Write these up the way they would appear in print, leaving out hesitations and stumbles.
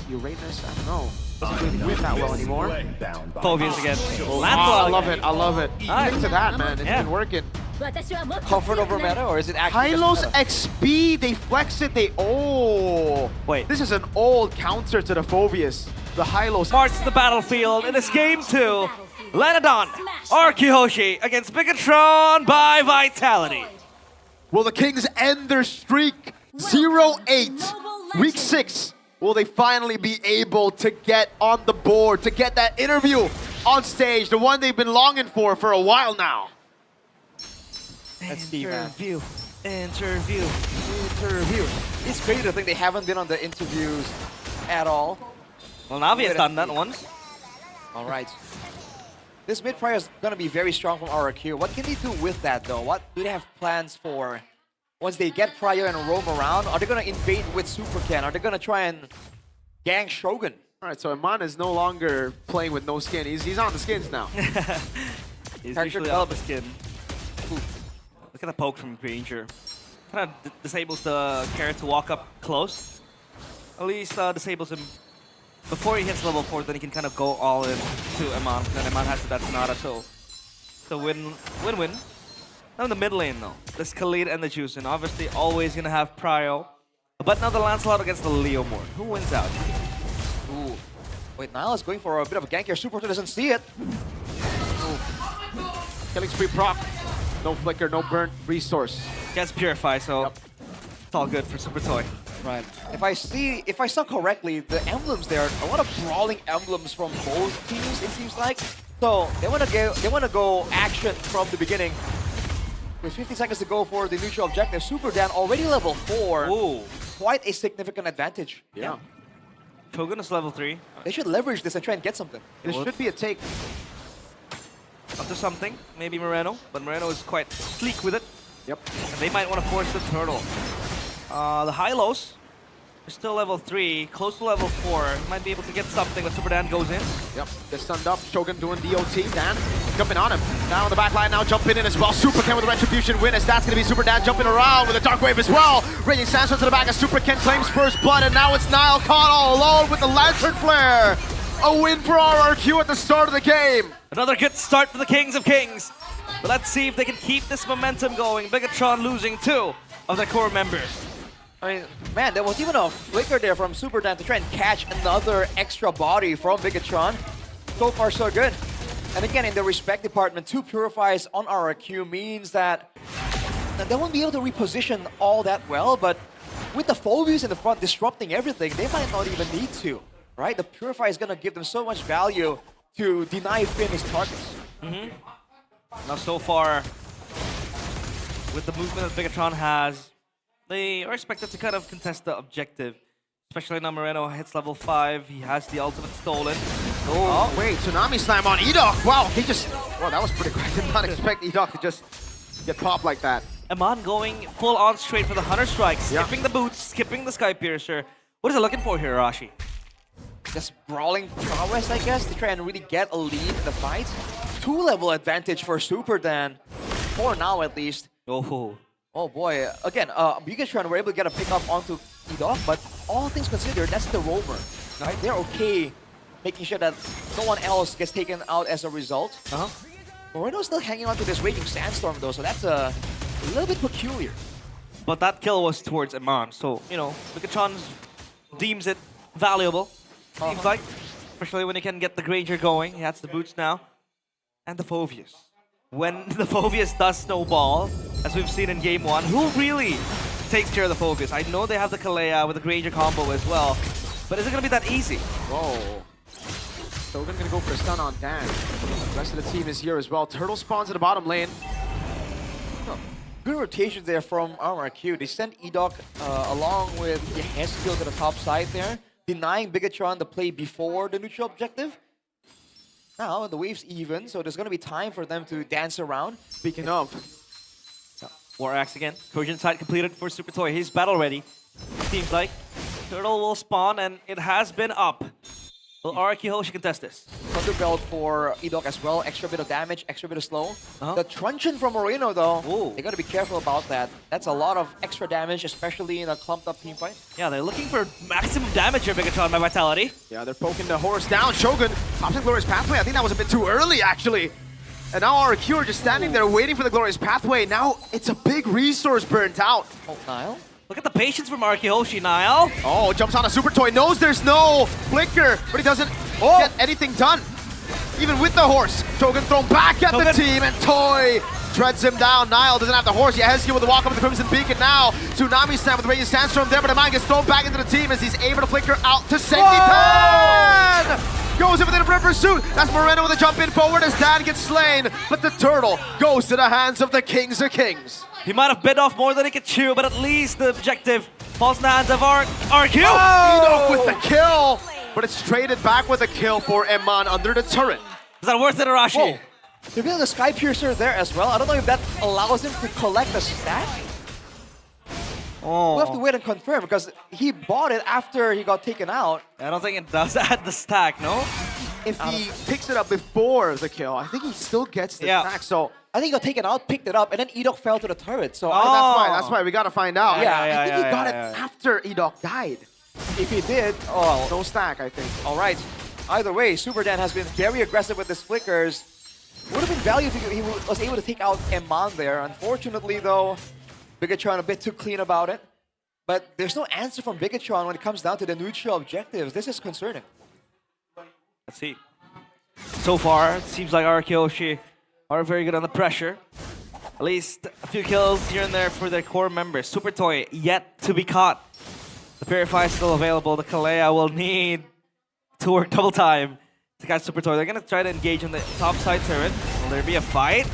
Uranus, I don't know. Doesn't really win that well anymore. Phobias again. Oh, I love it, I love it. Stick to that, man. It's been working. Comfort over meta, or is it actually Hylos just meta? XP, they flex it, oh. Wait. This is an old counter to the Phobias. The Hylos. Starts the battlefield. It is game 2. Lenodon, RRQ HOSHI against BIGETRON by Vitality. Will the Kings end their streak? 0-8. Week 6. Will they finally be able to get on the board, to get that interview on stage, the one they've been longing for a while now? That's Steve, man. Interview. It's crazy to think they haven't been on the interviews at all. Well, Navi has done that once. All right. This mid prior is going to be very strong from RRQ. What can they do with that, though? What do they have plans for? Once they get prior and roam around, are they going to invade with Super Ken? Are they going to try and gang Shogun? All right, so Iman is no longer playing with no skin. He's on the skins now. He's Character usually off the skin. Ooh. Look at the poke from Granger. Kind of disables the carrot to walk up close. At least disables him before he hits level 4, then he can kind of go all in to Iman. Then Iman has that Sonata, so win-win. Now in the mid lane though, there's Khalid and the Juice, and obviously always gonna have Prio. But now the Lancelot against the Leomord. Who wins out? Ooh. Wait, Nile is going for a bit of a gank here. Super doesn't see it. Killing spree proc. No flicker, no burnt resource. Gets Purify, so it's all good for Super Toy. Right. If I saw correctly, the emblems there, a lot of brawling emblems from both teams, it seems like. So they want to go action from the beginning. With 50 seconds to go for the neutral objective, Super Dan already level 4. Ooh. Quite a significant advantage. Yeah. Shogun is level 3. They should leverage this and try and get something. This should be a take. Up to something, maybe Moreno, but Moreno is quite sleek with it. Yep. And they might want to force the turtle. The Hylos are still level 3, close to level 4. Might be able to get something, but Super Dan goes in. Yep, gets stunned up. Shogun doing DOT. Dan jumping on him. Down on the back line now, jumping in as well. Super Ken with a Retribution win, as that's going to be Super Dan jumping around with a Dark Wave as well. Raging Sandstorm to the back as Super Ken claims first blood, and now it's Nile caught all alone with the Lantern Flare. A win for RRQ at the start of the game. Another good start for the Kings of Kings. But let's see if they can keep this momentum going. BIGETRON losing 2 of their core members. I mean, man, there was even a flicker there from Super Dan to try and catch another extra body from BIGETRON. So far, so good. And again, in the respect department, 2 purifies on RRQ means that they won't be able to reposition all that well, but with the Phobias in the front disrupting everything, they might not even need to, right? The Purify is going to give them so much value to deny Finn his targets. Now, so far, with the movement that BIGETRON has, they are expected to kind of contest the objective. Especially now Moreno hits level 5. He has the ultimate stolen. Oh, wait, Tsunami Slam on Edok. Wow, he just... Well, that was pretty quick. I did not expect Edok to just get popped like that. Iman going full on straight for the Hunter Strike, skipping the boots, skipping the Sky Piercer. What is it looking for here, Rashi? Just brawling prowess, I guess, to try and really get a lead in the fight. 2-level advantage for Super Dan, for now at least. Oh boy, again, BIGETRON were able to get a pick up onto Edok, but all things considered, that's the roamer, right? They're okay making sure that no one else gets taken out as a result. Moreno's still hanging on to this Raging Sandstorm though, so that's a little bit peculiar. But that kill was towards Iman, so, you know, BIGETRON deems it valuable, seems like. Especially when he can get the Granger going. He has the boots now. And the Phobias. When the Phobias does snowball, as we've seen in game 1, who really takes care of the Phobias? I know they have the Kalea with the Granger combo as well, but is it going to be that easy? Whoa. So we're going to go for a stun on Dan. The rest of the team is here as well. Turtle spawns in the bottom lane. Good rotation there from RRQ. They sent Edok along with Yehezkiel to the top side there, denying BIGETRON the play before the neutral objective. Now the wave's even, so there's going to be time for them to dance around. Speaking of, War Axe again. Trojan side completed for Super Toy. He's battle ready. Seems like Turtle will spawn, and it has been up. Will RRQ HOSHI contest this? Thunder Belt for Edok as well. Extra bit of damage, extra bit of slow. Uh-huh. The Truncheon from Moreno, though, Ooh. they got to be careful about that. That's a lot of extra damage, especially in a clumped up team fight. Yeah, they're looking for maximum damage here, BIGETRON by Vitality. Yeah, they're poking the horse down. Shogun pops in Glorious Pathway. I think that was a bit too early, actually. And now RRQ are just standing there waiting for the Glorious Pathway. Now it's a big resource burnt out. Oh, Nile? Look at the patience from RRQ HOSHI, Niall. Oh, jumps on a Super Toy. Knows there's no flicker, but he doesn't get anything done. Even with the horse, Shogun thrown back at the team, and Toy treads him down. Nile doesn't have the horse yet. Hesky with the walk up with the Crimson Beacon now. Tsunami Slam with the Radiant Sandstorm there, but the man gets thrown back into the team as he's able to flicker out to safety. Dan goes in with a pursuit. That's Moreno with a jump in forward as Dan gets slain, but the turtle goes to the hands of the Kings of Kings. He might have bit off more than he could chew, but at least the objective falls in the hands of RRQ. Edok with the kill, but it's traded back with a kill for Eman under the turret. Is that worth it, Arashi? Whoa. They built the Sky Piercer there as well. I don't know if that allows him to collect the stack. Oh. We'll have to wait and confirm because he bought it after he got taken out. I don't think it does add the stack, no? If he picks it up before the kill, I think he still gets the stack. So I think he got taken out, picked it up, and then Edok fell to the turret. So that's why we gotta find out. Yeah, I think he got it after Edok died. if he did, No stack, I think. all right. Either way, Super Dan has been very aggressive with his flickers. Would have been value if he was able to take out Eman there. Unfortunately, though, BIGETRON a bit too clean about it. But there's no answer from BIGETRON when it comes down to the neutral objectives. This is concerning. Let's see. So far, it seems like RRQ HOSHI are very good under pressure. At least a few kills here and there for their core members. Super Toy yet to be caught. The Purify is still available. The Kalea will need to work double time to catch Super Toy. They're going to try to engage on the top side turret. Will there be a fight?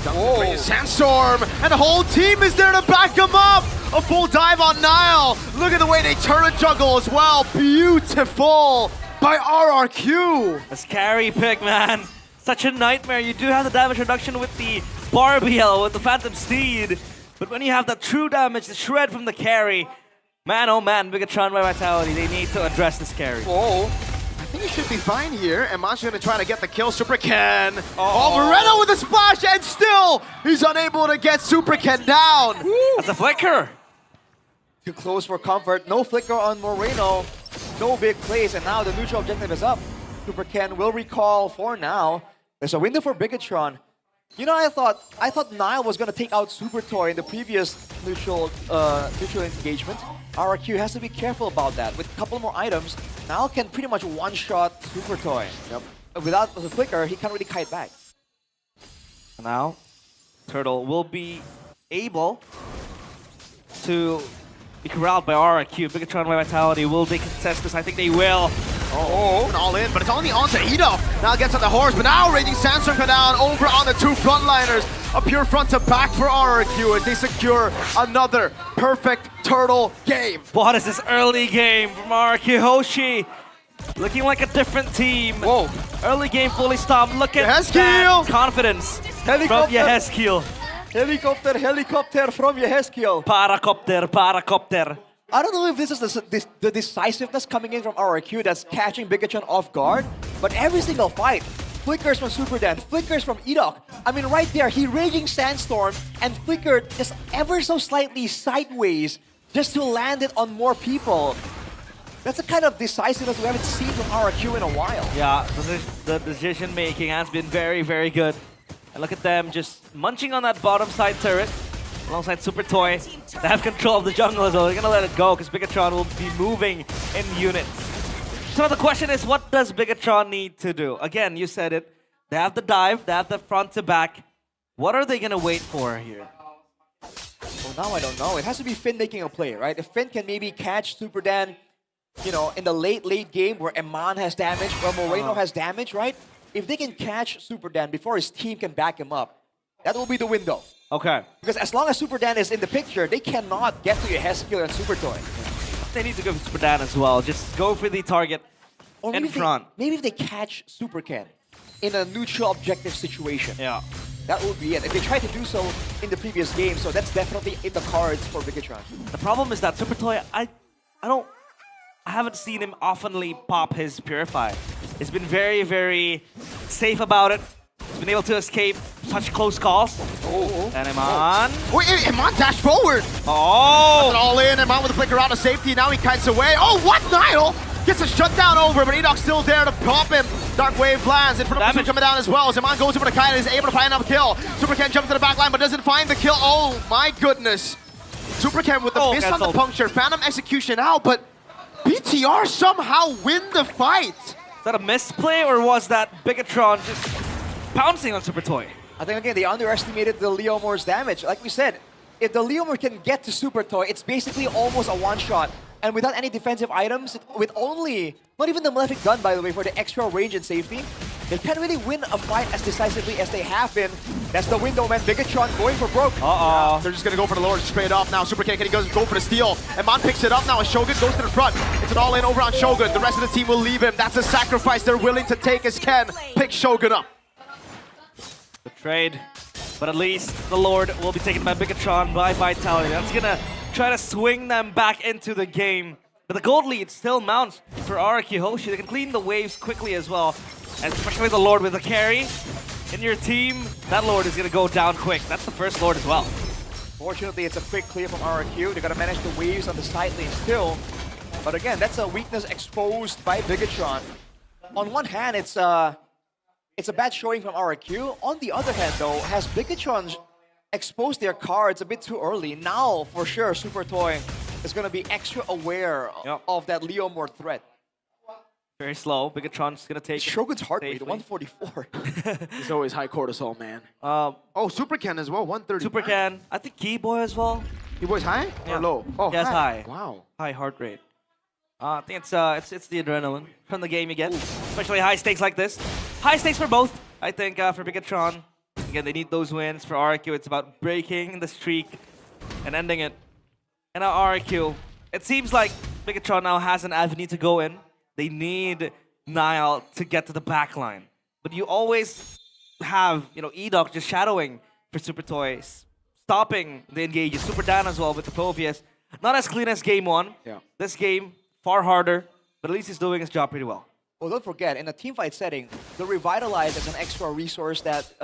Whoa. Sandstorm, and the whole team is there to back him up. A full dive on Nile. Look at the way they turret juggle as well. Beautiful by RRQ. This carry pick, man. Such a nightmare. You do have the damage reduction with the Barbiel, with the Phantom Steed. But when you have that true damage, the shred from the carry, man, oh man, BIGETRON by Vitality, they need to address this carry. Whoa. I think he should be fine here. And Man's gonna try to get the kill. Super Ken. Oh, Moreno with a splash, and still he's unable to get Super Ken down. That's a flicker. Too close for comfort. No flicker on Moreno. No big plays, and now the neutral objective is up. Super Ken will recall for now. There's a window for BIGETRON. You know, I thought Nile was gonna take out Super Toy in the previous neutral engagement. RRQ has to be careful about that. With a couple more items, Nile can pretty much one-shot Super Toy. Yep. Without the flicker, he can't really kite back. Now, Turtle will be able to be corralled by RRQ. BIGETRON by Vitality, will they contest this? I think they will. Oh, all in, but it's only on to Edok. Now gets on the horse, but now Raging Sandstorm come down over on the two frontliners. A pure front to back for RRQ as they secure another perfect turtle game. What is this early game from RRQ HOSHI? Looking like a different team. Whoa. Early game fully stopped. Look at Yehezkiel. that confidence from Yehezkiel. Helicopter from Yehezkiel. Paracopter. I don't know if this is the decisiveness coming in from RRQ that's catching BIGETRON off guard, but every single fight, flickers from Super Dan, flickers from Edok. I mean, right there, he Raging Sandstorm and flickered just ever so slightly sideways just to land it on more people. That's the kind of decisiveness we haven't seen from RRQ in a while. Yeah, the decision making has been very, very good. And look at them just munching on that bottom side turret. Alongside Super Toy, they have control of the jungle as well. They're gonna let it go because BIGETRON will be moving in units. So the question is, what does BIGETRON need to do? Again, you said it. They have the dive, they have the front to back. What are they gonna wait for here? Well, now I don't know. It has to be Finn making a play, right? If Finn can maybe catch Super Dan, you know, in the late game where Eman has damage, where Moreno has damage, right? If they can catch Super Dan before his team can back him up, that will be the window. Okay. Because as long as Super Dan is in the picture, they cannot get to Yehezkiel and Super Toy. They need to go for Super Dan as well. Just go for the target in front. Maybe if they catch Super Ken in a neutral objective situation. Yeah. That would be it. If they tried to do so in the previous game, so that's definitely in the cards for BIGETRON. The problem is that Super Toy, I don't I haven't seen him oftenly pop his Purify. He's been very, very safe about it. He's been able to escape such close calls. And Iman. Wait, Iman dash forward. Oh! An all in, Iman with a flicker out of safety. Now he kites away. Oh, what? Nile gets a shutdown over, but Edoc's still there to pop him. Dark Wave lands in front of him coming down as well. As Iman goes over to Kite and is able to find another kill. Super Ken jumps to the back line but doesn't find the kill. Oh my goodness. Super Ken with the miss on the puncture. Phantom execution out, but BTR somehow win the fight. Is that a misplay or was that Bigetron just pouncing on Super Toy? I think again they underestimated the Leomor's damage. Like we said, if the Leomor can get to Super Toy, it's basically almost a one-shot. And without any defensive items, with only, not even the Malefic gun by the way, for the extra range and safety, they can't really win a fight as decisively as they have been. That's the window, man. Bigetron going for broke. They're just gonna go for the Lord straight off now. Super Ken, he goes go for the steal. Iman picks it up now as Shogun goes to the front. It's an all-in over on Shogun. The rest of the team will leave him. That's a sacrifice they're willing to take as Ken picks Shogun up. The trade, but at least the Lord will be taken by Bigetron by Vitality. That's gonna try to swing them back into the game. But the gold lead still mounts for RRQ HOSHI. They can clean the waves quickly as well. And especially the Lord with the carry in your team, that Lord is gonna go down quick. That's the first Lord as well. Fortunately, it's a quick clear from RRQ. They gotta manage the waves on the side lane still. But again, that's a weakness exposed by Bigetron. On one hand, it's a bad showing from RRQ. On the other hand, though, has Bigetron exposed their cards a bit too early? Now, for sure, Super Toy is going to be extra aware of that Leomor threat. Very slow. Bigetron's going to take Shogun's heart rate, safely. 144. He's always high cortisol, man. Oh, Super Ken as well, 130. Super Ken. I think Keyboy as well. He was high Yeah. or low? Oh, Yes, high. Wow. High heart rate. I think it's the adrenaline from the game you get, especially high stakes like this. High stakes for both. I think for Bigetron, again they need those wins. For RRQ, it's about breaking the streak and ending it. And now RRQ, it seems like Bigetron now has an avenue to go in. They need Nile to get to the back line, but you always have Edoc just shadowing for Super Toys, stopping the engages. Super Dan as well with the Povius. Not as clean as game one. Yeah. This game, far harder, but at least he's doing his job pretty well. Well, don't forget, in a teamfight setting, the Revitalize is an extra resource that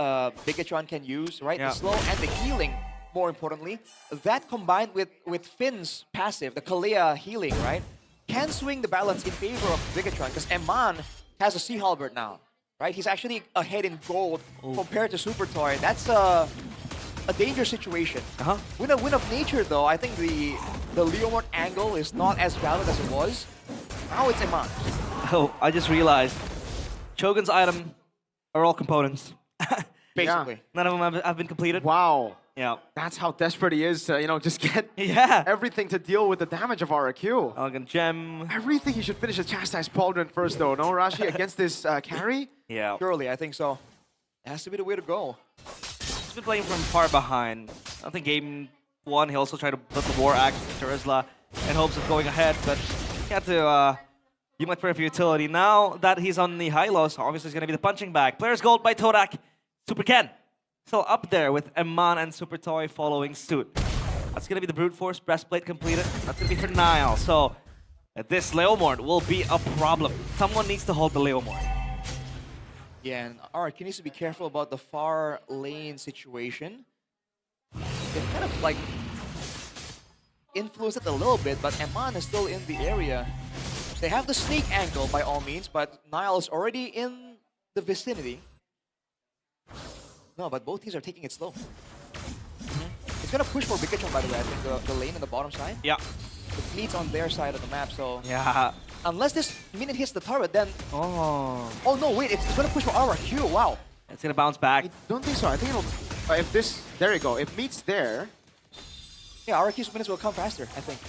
Bigetron can use, right? Yeah. The slow and the healing, more importantly. That combined with Finn's passive, the Kalea healing, right? Can swing the balance in favor of Bigetron, because Eman has a Sea Halberd now, right? He's actually ahead in gold compared to Super Toy. That's a dangerous situation. Win of nature, though, I think the Leomort angle is not as valid as it was. Now it's Eman. Oh, I just realized, Shogun's item are all components. Basically. None of them have been completed. Wow. Yeah. That's how desperate he is to, just get Yeah. everything to deal with the damage of RRQ. Elegant Gem. I really think he should finish the Chastise Pauldron first, though. No, Rashi, against this carry? Yeah. Surely, I think so. It has to be the way to go. He's been playing from far behind. I think game one, he also tried to put the War Axe to Rizla in hopes of going ahead, but he had to use my prayer for utility. Now that he's on the high lows, obviously it's going to be the punching bag. Players gold by Todak. Super Ken still up there with Eman and Super Toy following suit. That's going to be the Brute Force breastplate completed. That's going to be for Nile. So this Leomord will be a problem. Someone needs to hold the Leomord. Yeah, and RRQ needs to be careful about the far lane situation. They've kind of like influenced it a little bit, but Eman is still in the area. They have the snake angle by all means, but Nile is already in the vicinity. No, but both teams are taking it slow. It's gonna push for BIGETRON, by the way. I think the lane on the bottom side. Yeah. The fleet's on their side of the map, so Yeah. unless this minute hits the turret, then Oh. no, wait, it's gonna push for RRQ. Wow. It's going to bounce back. I don't think so. I think it'll... if this... There you go. If meets there... Yeah, RRQ's minutes will come faster, I think.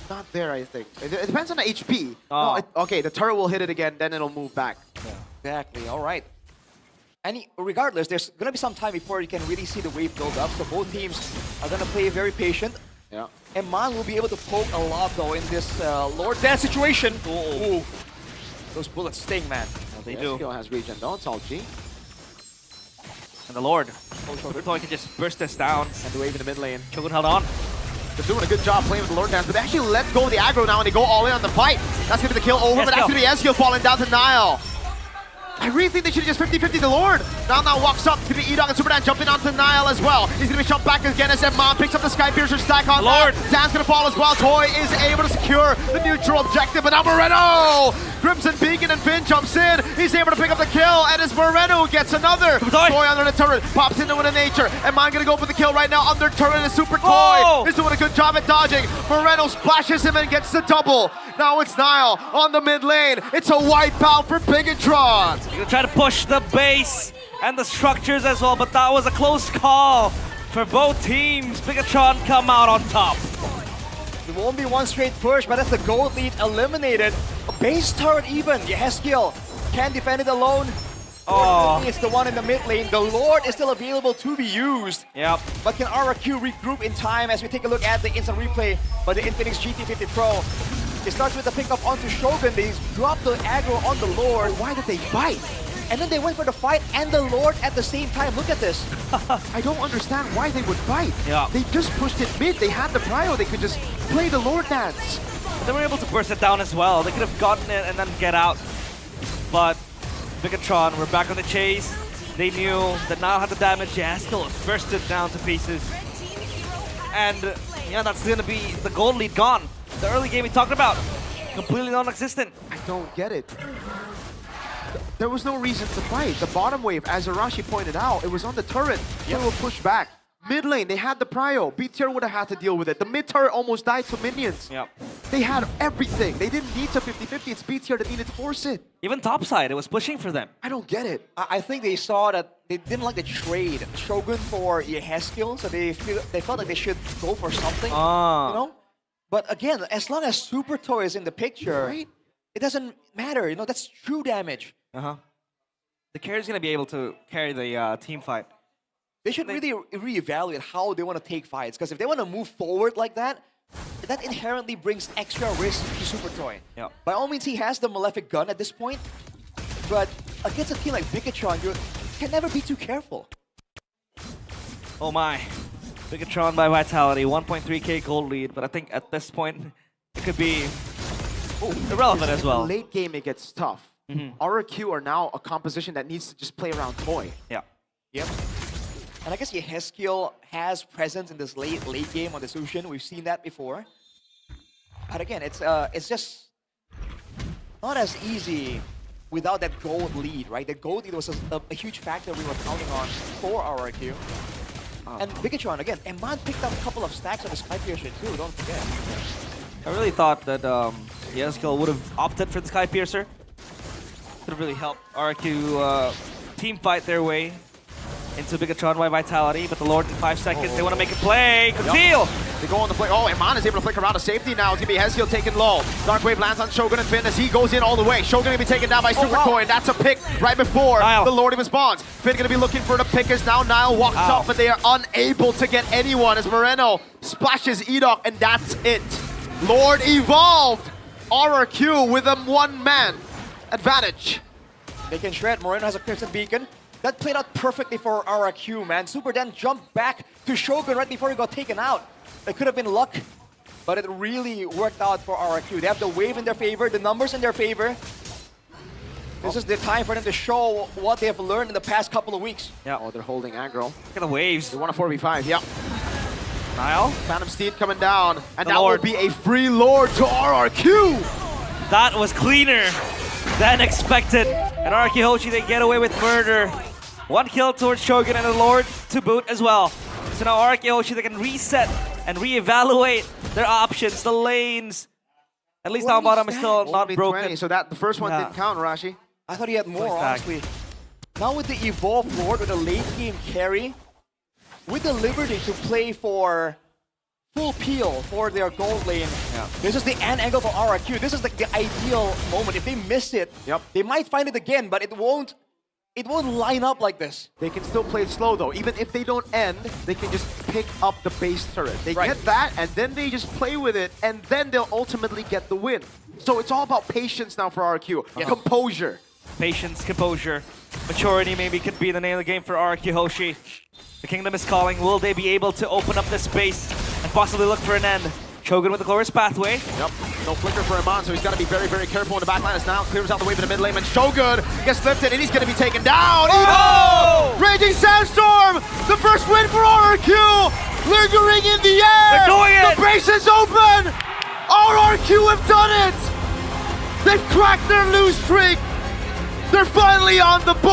Not there, I think. It depends on the HP. Oh. No, okay, the turret will hit it again, then it'll move back. Exactly. All right. Regardless, there's gonna be some time before you can really see the wave build up. So both teams are gonna play very patient. Yeah. Eman will be able to poke a lot though in this Lord Dance situation. Ooh. Those bullets sting, man. They The do. skill has region, though. It's all G. And the Lord. Oh, Super Toy can just burst this down. And the wave in the mid lane. Shogun held on. They're doing a good job playing with the Lord Dance, but they actually let go of the aggro now and they go all in on the fight. That's gonna be the kill over, but that's gonna be Ezreal falling down to Nile. I really think they should have just 50-50 the Lord. Now walks up. It's gonna be Edog and Superdan jumping onto Nile as well. He's gonna be shoved back again as Mom picks up the Skypiercer stack on Lord. Dan's gonna fall as well. Toy is able to secure the neutral objective, but now Moreno! Crimson Beacon and Finn jumps in. He's able to pick up the kill, and as Moreno gets another. Toy under the turret, pops into it in nature. And Mon gonna go for the kill right now under turret, and Super Toy is doing a good job at dodging. Moreno splashes him and gets the double. Now it's Nile on the mid lane. It's a wipeout for Bigetron. He's gonna try to push the base and the structures as well, but that was a close call for both teams. Bigetron come out on top. It won't be one straight push, but that's the gold lead eliminated. A base turret even. Yeheskiel can't defend it alone. Oh, It's the one in the mid lane. The Lord is still available to be used. yep. But can RRQ regroup in time as we take a look at the instant replay by the Infinix GT50 Pro? It starts with the pickup onto Shogun. They drop the aggro on the Lord. Why did they bite? And then they went for the fight and the Lord at the same time. Look at this. I don't understand why they would bite. Yeah. They just pushed it mid. They had the prio. They could just play the Lord Dance. But they were able to burst it down as well. They could have gotten it and then get out. But Bigetron were back on the chase. They knew that now had the damage. Yeheskiel was bursted down to pieces. And yeah, that's gonna be the gold lead gone. The early game we talked about, completely non-existent. I don't get it. There was no reason to fight. The bottom wave, as Arashi pointed out, it was on the turret. They were pushed back. Mid lane, they had the prio. B tier would have had to deal with it. The mid turret almost died to minions. Yep. They had everything. They didn't need to 50-50. It's B tier that needed to force it. Even topside, it was pushing for them. I don't get it. I think they saw that they didn't like the trade Shogun for Yeheskiel, so they felt like they should go for something. You know? But again, as long as Super Toy is in the picture, Right? it doesn't matter. You know, that's true damage. The carrier's gonna be able to carry the team fight. They should really reevaluate how they want to take fights. Because if they want to move forward like that, that inherently brings extra risk to Super Toy. Yeah. By all means, he has the Malefic gun at this point. But against a team like Bigetron, you can never be too careful. Oh my. Bigetron by Vitality, 1.3k gold lead, but I think at this point, it could be irrelevant as well. Late game, it gets tough. RRQ are now a composition that needs to just play around Toy. Yeah. Yep. And I guess Yeheskiel has presence in this late game on the Sushin. We've seen that before. But again, it's just not as easy without that gold lead, right? The gold lead was a huge factor we were counting on for RRQ. And Bigetron, again, Eman picked up a couple of stacks on the Skypiercer too, don't forget. I really thought that Yeheskiel would have opted for the Skypiercer. Could have really helped RRQ team fight their way into Bigetron by Vitality, but the Lord in 5 seconds, they want to make a play. Conceal! They go on the flick. Oh, Iman is able to flick around to safety now. It's going to be Yeheskiel taken low. Dark Wave lands on Shogun and Finn as he goes in all the way. Shogun going to be taken down by Super Toy. That's a pick right before Nile. the Lord of his bonds. Finn going to be looking for the pick as now Nile walks up, but they are unable to get anyone as Moreno splashes Edok, and that's it. Lord evolved. RRQ with a one-man advantage. They can shred. Moreno has a Crimson Beacon. That played out perfectly for RRQ, man. Super then jumped back to Shogun right before he got taken out. It could have been luck, but it really worked out for RRQ. They have the wave in their favor, the numbers in their favor. This is the time for them to show what they have learned in the past couple of weeks. Yeah. Oh, they're holding aggro. Look at the waves. They want a 4v5, yeah. Nile? Phantom Steed coming down, and The that Lord. will be a free Lord to RRQ. That was cleaner than expected. And RRQ HOSHI, they get away with murder. 1 kill towards Shogun and the Lord to boot as well. So now RRQ HOSHI, they can reset and reevaluate their options, the lanes. At least down bottom is still not Only broken. 20, so that the first one Yeah. didn't count, Rashi. I thought he had more, Like that. honestly. Now with the Evolved Lord, with the late game carry, with the liberty to play for full peel for their gold lane. Yeah. This is the end angle for RRQ. This is like the ideal moment. If they miss it, they might find it again, but it won't line up like this. They can still play slow though. Even if they don't end, they can just pick up the base turret. They Right. get that, and then they just play with it, and then they'll ultimately get the win. So it's all about patience now for RRQ. Composure. Patience, composure, maturity maybe could be the name of the game for RRQ HOSHI. The Kingdom is calling. Will they be able to open up the space and possibly look for an end. Shogun with the Chorus pathway. Yep, no flicker for Iman, so he's got to be very, very careful in the back line. As now clears out the way for the mid lane, and Shogun gets lifted, and he's going to be taken down. Oh! Raging Sandstorm, the first win for RRQ, lingering in the air. They're doing it. The base is open. RRQ have done it. They've cracked their lose streak. They're finally on the board.